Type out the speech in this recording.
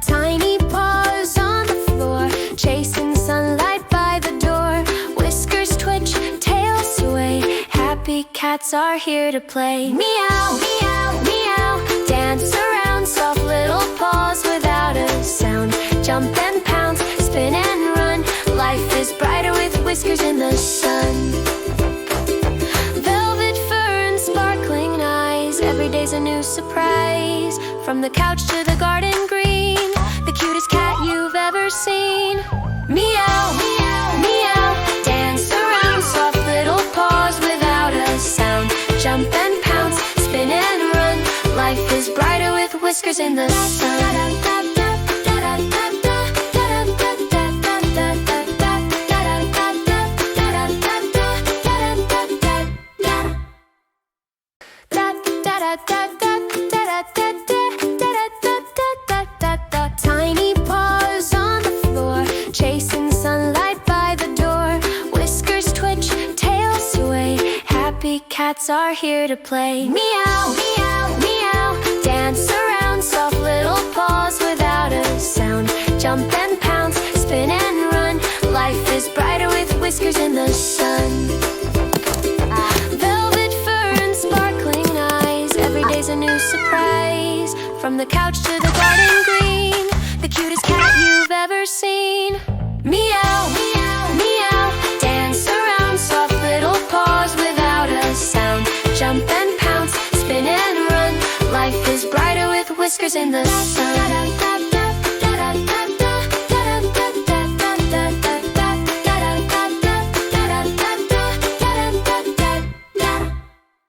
Tiny paws on the floor, chasing sunlight by the door. Whiskers twitch, tails sway, happy cats are here to play. Meow, meow, meow, dance around, soft little paws without a sound. Jump and pounce, spin and run, life is brighter with whiskers in the sun. Velvet fur and sparkling eyes, every day's a new surprise. From the couch to the garden green, the cutest cat you've ever seen. Meow, meow, meow, dance around, soft little paws without a sound. Jump and pounce, spin and run, life is brighter with whiskers in the sun. Tiny paws on the floor, chasing sunlight by the door. Whiskers twitch, tails sway, happy cats are here to play. Meow, meow, meow, dance around, soft little paws without a sound. Jump and pounce, spin and run, life is brighter with whiskers in the sun. Velvet fur and sparkling eyes, every day's a new surprise. From the couch to the garden green, the cutest cat you've ever seen. Meow, meow, meow, dance around, soft little paws without a sound. Jump and pounce, spin and run, life is brighter with whiskers in the sun.